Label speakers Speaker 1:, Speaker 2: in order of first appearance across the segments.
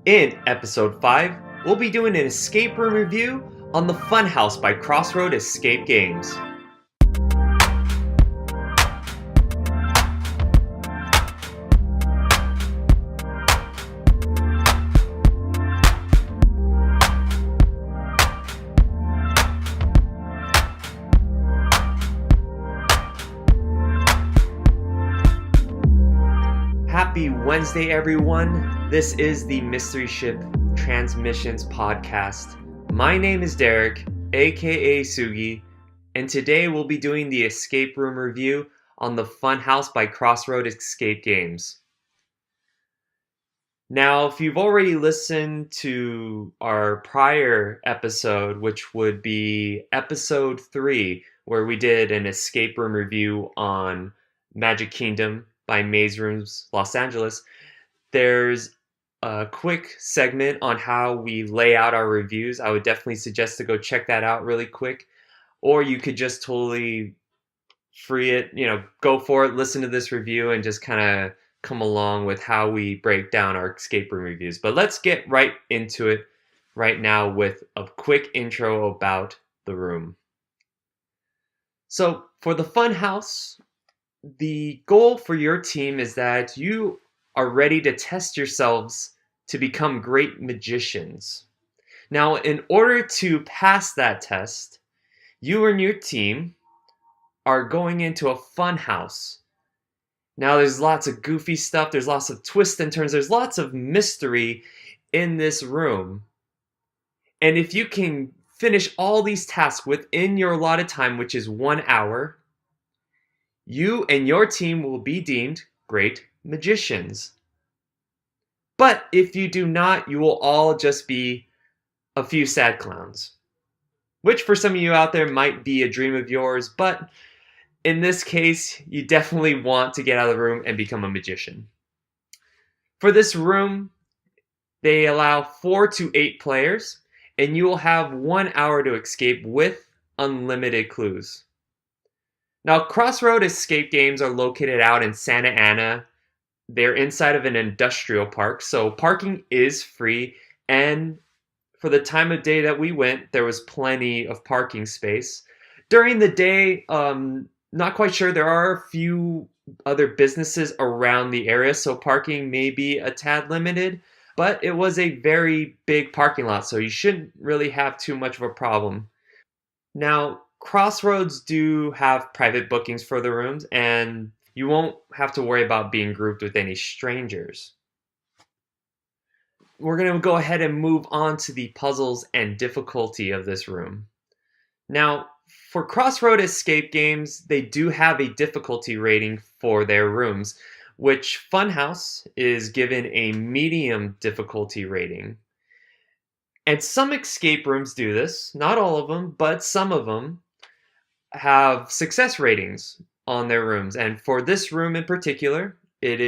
Speaker 1: In Episode 5, we'll be doing an escape room review on the Funhouse by Crossroad Escape Games. Happy Wednesday, everyone. This is the Mystery Ship Transmissions podcast. My name is Derek, aka Sugi, and today we'll be doing the escape room review on the Funhouse by Crossroad Escape Games. Now, if you've already listened to our prior episode, which would be episode 3, where we did an escape room review on Magic Kingdom by Maze Rooms Los Angeles, there's a quick segment on how we lay out our reviews. I would definitely suggest to go check that out really quick. Or you could just totally free it, go for it, listen to this review, and just kind of come along with how we break down our escape room reviews. But let's get right into it right now with a quick intro about the room. So for the Funhouse, the goal for your team is that you are ready to test yourselves to become great magicians. Now, in order to pass that test, you and your team are going into a fun house. Now, there's lots of goofy stuff, there's lots of twists and turns, there's lots of mystery in this room. And if you can finish all these tasks within your allotted time, which is 1 hour, you and your team will be deemed great magicians. But if you do not, you will all just be a few sad clowns. Which for some of you out there might be a dream of yours, but in this case, you definitely want to get out of the room and become a magician. For this room, they allow 4 to 8 players, and you will have 1 hour to escape with unlimited clues. Now, Crossroad Escape Games are located out in Santa Ana. They're inside of an industrial park, so parking is free, and for the time of day that we went, there was plenty of parking space. During the day, not quite sure, there are a few other businesses around the area, so parking may be a tad limited, but it was a very big parking lot, so you shouldn't really have too much of a problem. Now, Crossroads do have private bookings for the rooms, and you won't have to worry about being grouped with any strangers. We're going to go ahead and move on to the puzzles and difficulty of this room. Now, for Crossroad Escape Games, they do have a difficulty rating for their rooms, which Funhouse is given a medium difficulty rating. And some escape rooms do this, not all of them, but some of them have success ratings on their rooms. And for this room in particular, it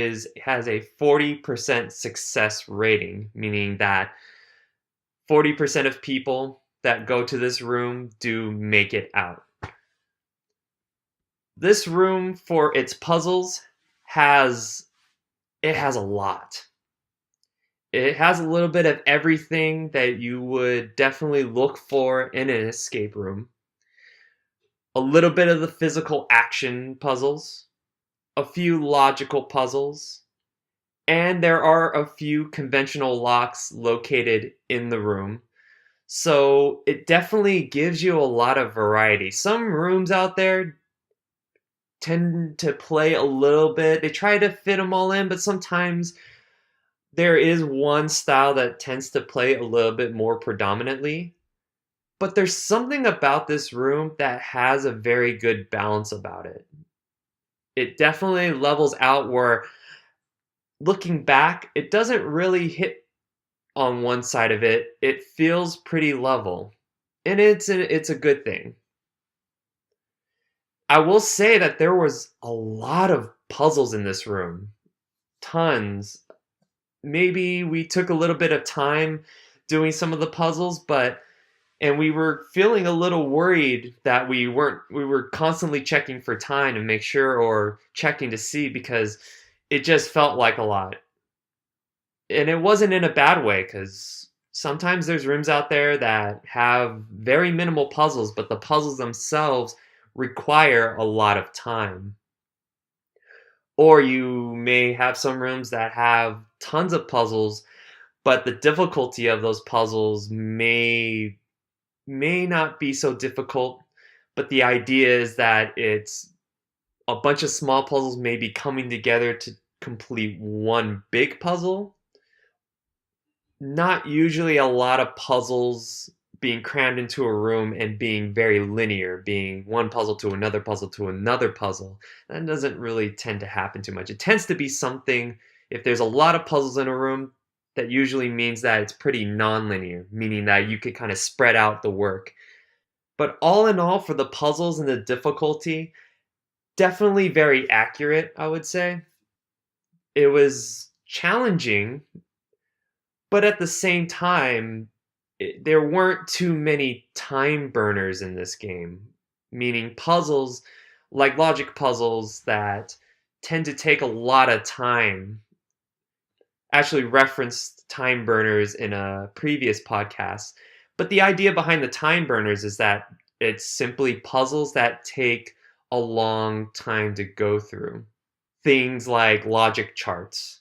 Speaker 1: has a 40% success rating, meaning that 40% of people that go to this room do make it out. This room, for its puzzles, has a lot. It has a little bit of everything that you would definitely look for in an escape room. A little bit of the physical action puzzles, a few logical puzzles, and there are a few conventional locks located in the room. So it definitely gives you a lot of variety. Some rooms out there tend to play a little bit. They try to fit them all in, but sometimes there is one style that tends to play a little bit more predominantly. But there's something about this room that has a very good balance about it. It definitely levels out where, looking back, it doesn't really hit on one side of it. It feels pretty level. And it's a good thing. I will say that there was a lot of puzzles in this room. Tons. Maybe we took a little bit of time doing some of the puzzles, and we were feeling a little worried that we were constantly checking for time to make sure, or checking to see, because it just felt like a lot. And it wasn't in a bad way, because sometimes there's rooms out there that have very minimal puzzles, but the puzzles themselves require a lot of time. Or you may have some rooms that have tons of puzzles, but the difficulty of those puzzles may not be so difficult. But the idea is that it's a bunch of small puzzles maybe coming together to complete one big puzzle. Not usually a lot of puzzles being crammed into a room and being very linear, being one puzzle to another puzzle to another puzzle. That doesn't really tend to happen too much. It tends to be something, if there's a lot of puzzles in a room, that usually means that it's pretty non-linear, meaning that you could kind of spread out the work. But all in all, for the puzzles and the difficulty, definitely very accurate, I would say. It was challenging, but at the same time, there weren't too many time burners in this game, meaning puzzles like logic puzzles that tend to take a lot of time. Actually referenced time burners in a previous podcast, but the idea behind the time burners is that it's simply puzzles that take a long time to go through. Things like logic charts.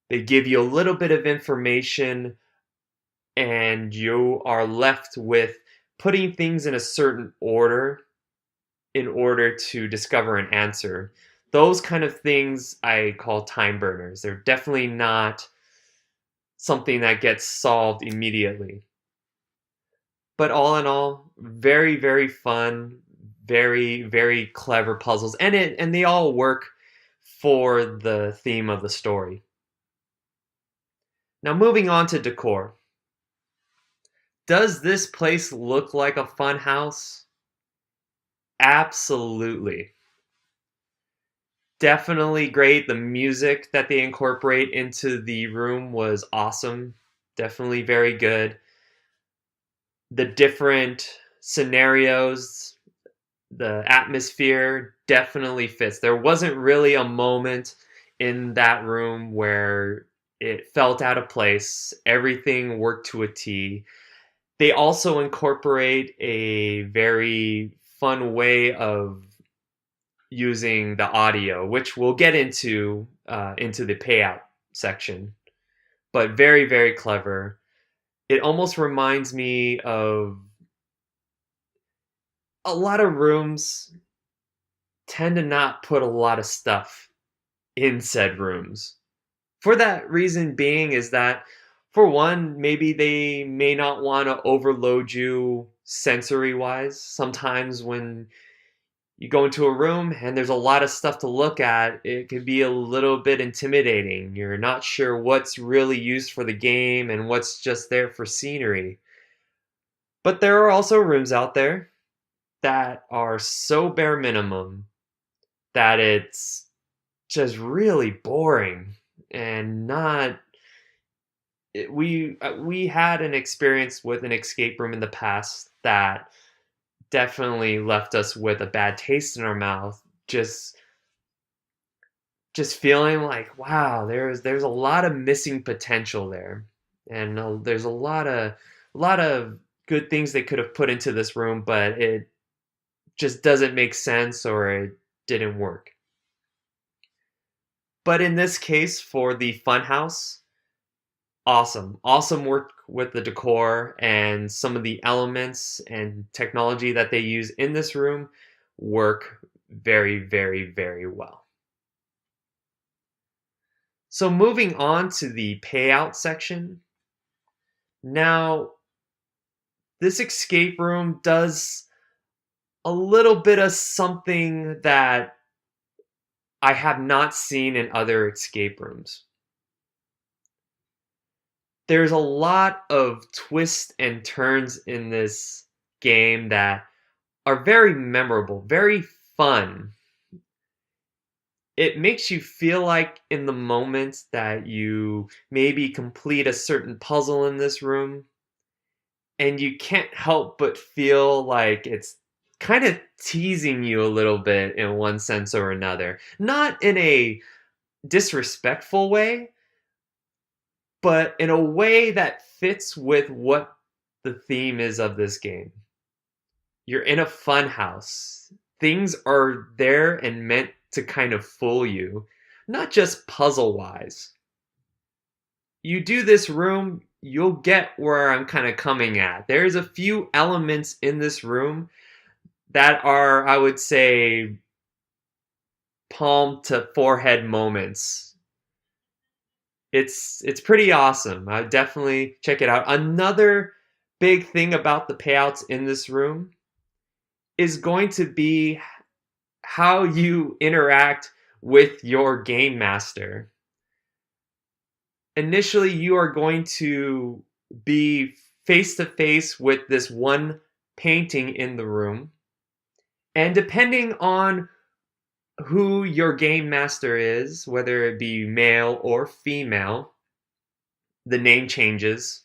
Speaker 1: They give you a little bit of information and you are left with putting things in a certain order in order to discover an answer. Those kind of things I call time burners. They're definitely not something that gets solved immediately. But all in all, very, very fun, very, very clever puzzles. And they all work for the theme of the story. Now moving on to decor. Does this place look like a fun house? Absolutely. Definitely great. The music that they incorporate into the room was awesome. Definitely very good. The different scenarios, the atmosphere definitely fits. There wasn't really a moment in that room where it felt out of place. Everything worked to a T. They also incorporate a very fun way of using the audio, which we'll get into the payout section. But very, very clever. It almost reminds me of a lot of rooms tend to not put a lot of stuff in said rooms. For that reason being is that, for one, maybe they may not want to overload you sensory wise. Sometimes when you go into a room and there's a lot of stuff to look at, it can be a little bit intimidating. You're not sure what's really used for the game and what's just there for scenery. But there are also rooms out there that are so bare minimum that it's just really boring and not. We had an experience with an escape room in the past that definitely left us with a bad taste in our mouth. Just feeling like, wow, there's a lot of missing potential there, and there's a lot of good things they could have put into this room, but it just doesn't make sense or it didn't work. But in this case, for the funhouse, awesome work with the decor, and some of the elements and technology that they use in this room work very, very, very well. So moving on to the payout section. Now, this escape room does a little bit of something that I have not seen in other escape rooms. There's a lot of twists and turns in this game that are very memorable, very fun. It makes you feel like in the moment that you maybe complete a certain puzzle in this room, and you can't help but feel like it's kind of teasing you a little bit in one sense or another. Not in a disrespectful way, but in a way that fits with what the theme is of this game. You're in a fun house. Things are there and meant to kind of fool you, not just puzzle wise. You do this room, you'll get where I'm kind of coming at. There's a few elements in this room that are, I would say, palm to forehead moments. It's pretty awesome. I definitely check it out. Another big thing about the payouts in this room is going to be how you interact with your game master. Initially, you are going to be face to face with this one painting in the room. And depending on who your game master is, whether it be male or female, the name changes.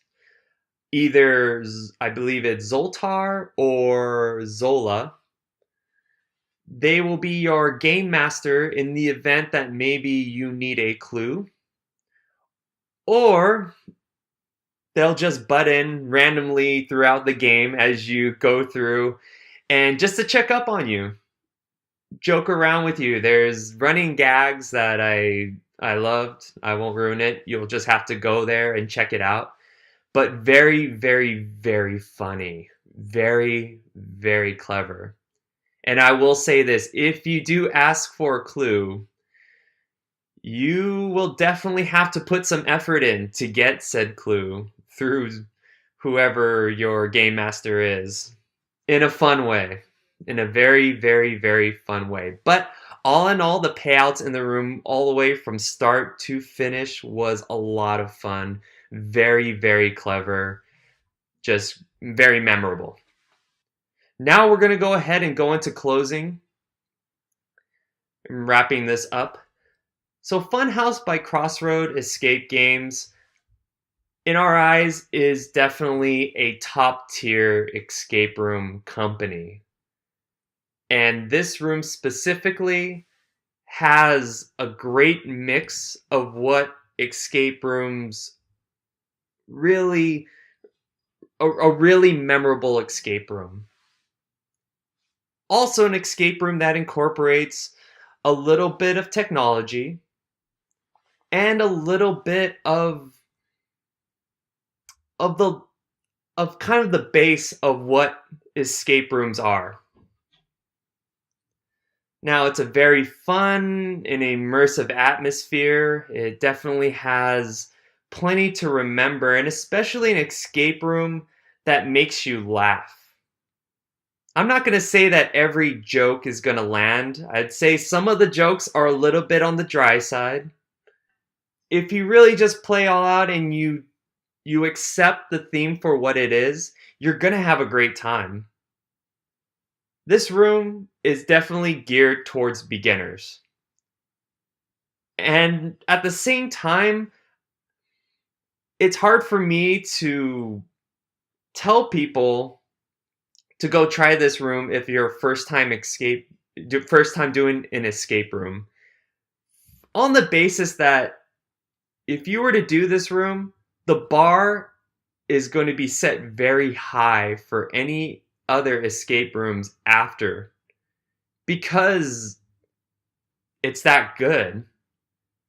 Speaker 1: Either, I believe it's Zoltar or Zola. They will be your game master in the event that maybe you need a clue. Or they'll just butt in randomly throughout the game as you go through and just to check up on you, joke around with you. There's running gags that I loved. I won't ruin it. You'll just have to go there and check it out. But very, very, very funny. Very, very clever. And I will say this, if you do ask for a clue, you will definitely have to put some effort in to get said clue through whoever your game master is in a fun way, in a very, very, very fun way. But all in all, the payouts in the room all the way from start to finish was a lot of fun. Very, very clever, just very memorable. Now we're going to go ahead and go into closing, wrapping this up. So Funhouse by Crossroad Escape Games, in our eyes, is definitely a top tier escape room company. And this room specifically has a great mix of what escape rooms really, a really memorable escape room. Also an escape room that incorporates a little bit of technology and a little bit of kind of the base of what escape rooms are. Now, it's a very fun and immersive atmosphere. It definitely has plenty to remember, and especially an escape room that makes you laugh. I'm not going to say that every joke is going to land. I'd say some of the jokes are a little bit on the dry side. If you really just play all out and you accept the theme for what it is, you're going to have a great time. This room is definitely geared towards beginners. And at the same time, it's hard for me to tell people to go try this room if you're first time doing an escape room. On the basis that if you were to do this room, the bar is going to be set very high for any other escape rooms after, because it's that good,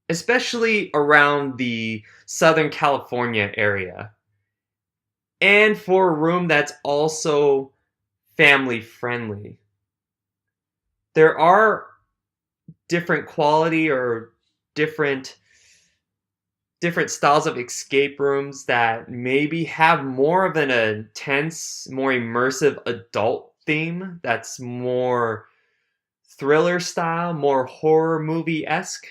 Speaker 1: especially around the Southern California area. And for a room that's also family friendly. There are different quality or different styles of escape rooms that maybe have more of an intense, more immersive adult theme that's more thriller style, more horror movie-esque.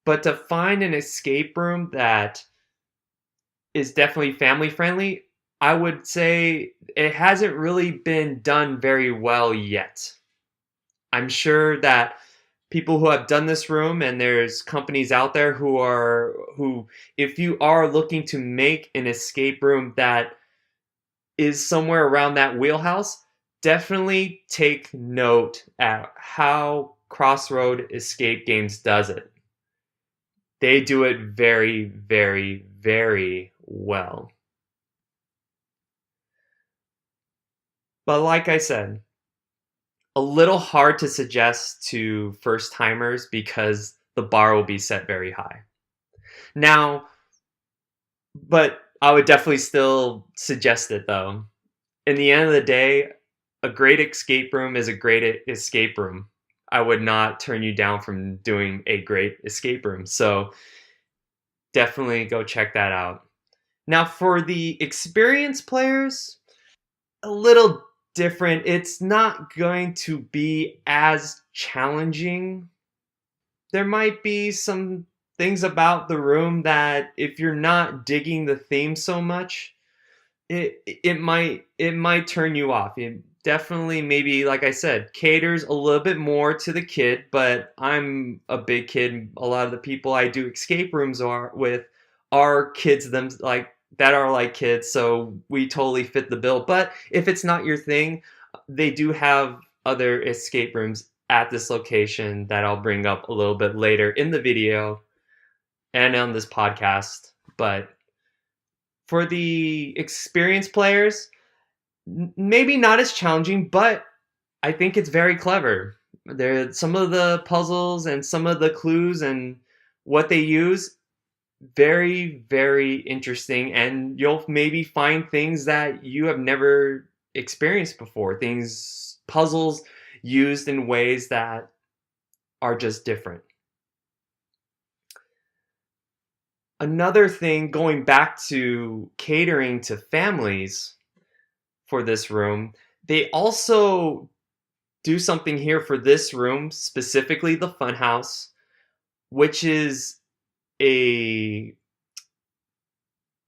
Speaker 1: But to find an escape room that is definitely family friendly, I would say it hasn't really been done very well yet. I'm sure that people who have done this room, and there's companies out there who if you are looking to make an escape room that is somewhere around that wheelhouse, definitely take note at how Crossroad Escape Games does it. They do it very, very, very well. But like I said, a little hard to suggest to first timers because the bar will be set very high. Now, but I would definitely still suggest it though. In the end of the day, a great escape room is a great escape room. I would not turn you down from doing a great escape room. So definitely go check that out. Now, for the experienced players, a little different. It's not going to be as challenging. There might be some things about the room that if you're not digging the theme so much, it might turn you off. It definitely, maybe like I said, caters a little bit more to the kid, but I'm a big kid. A lot of the people I do escape rooms are kids them like that are like kids, so we totally fit the bill. But if it's not your thing, they do have other escape rooms at this location that I'll bring up a little bit later in the video and on this podcast. But for the experienced players, maybe not as challenging, but I think it's very clever. There, some of the puzzles and some of the clues and what they use, very, very interesting, and you'll maybe find things that you have never experienced before. Puzzles used in ways that are just different. Another thing, going back to catering to families for this room, they also do something here for this room, specifically the funhouse, which is a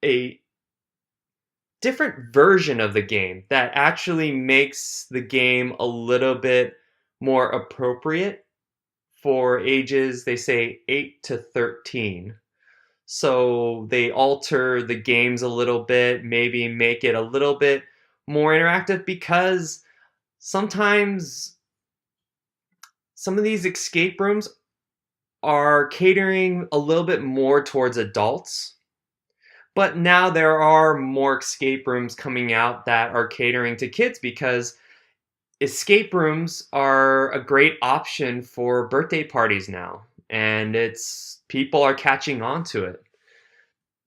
Speaker 1: a different version of the game that actually makes the game a little bit more appropriate for ages, they say 8 to 13. So they alter the games a little bit, maybe make it a little bit more interactive, because sometimes some of these escape rooms are catering a little bit more towards adults. But now there are more escape rooms coming out that are catering to kids, because escape rooms are a great option for birthday parties now, and it's people are catching on to it.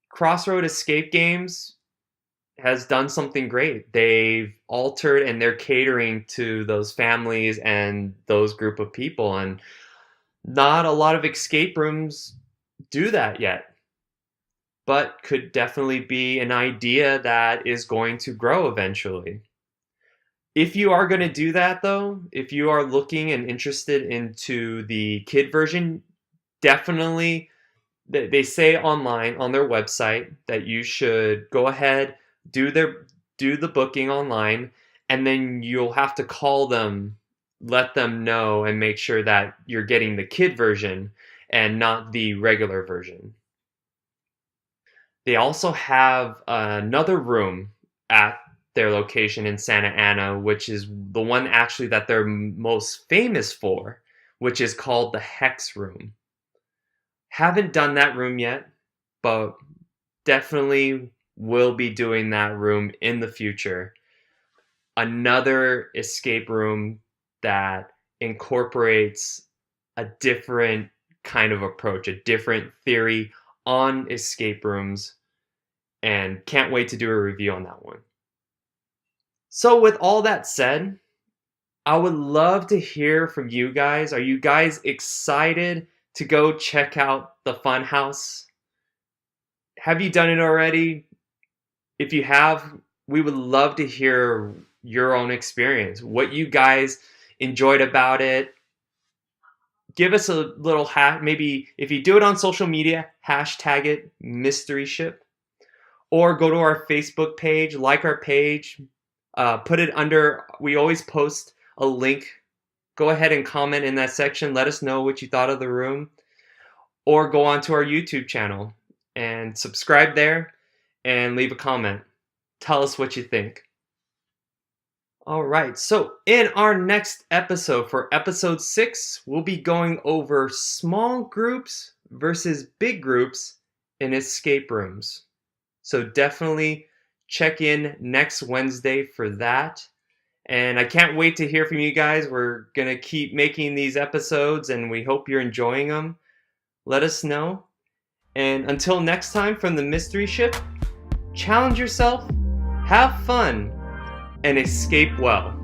Speaker 1: Crossroad Escape Games has done something great. They've altered and they're catering to those families and those group of people, and not a lot of escape rooms do that yet, but could definitely be an idea that is going to grow eventually. If you are going to do that though, if you are looking and interested into the kid version, definitely, they say online on their website that you should go ahead, do the booking online, and then you'll have to call them, let them know, and make sure that you're getting the kid version and not the regular version. They also have another room at their location in Santa Ana, which is the one actually that they're most famous for, which is called the Hex Room. Haven't done that room yet, but definitely will be doing that room in the future. Another escape room that incorporates a different kind of approach, a different theory on escape rooms, and can't wait to do a review on that one. So with all that said, I would love to hear from you guys. Are you guys excited to go check out the Funhouse? Have you done it already? If you have, we would love to hear your own experience, what you guys enjoyed about it. Give us a little maybe if you do it on social media, hashtag it mystery ship, or go to our Facebook page, like our page, put it under, we always post a link. Go ahead and comment in that section. Let us know what you thought of the room, or go onto our YouTube channel and subscribe there and leave a comment. Tell us what you think. All right, so in our next episode, for episode 6, we'll be going over small groups versus big groups in escape rooms. So definitely check in next Wednesday for that. And I can't wait to hear from you guys. We're going to keep making these episodes and we hope you're enjoying them. Let us know. And until next time from the Mystery Ship, challenge yourself, have fun, and escape well.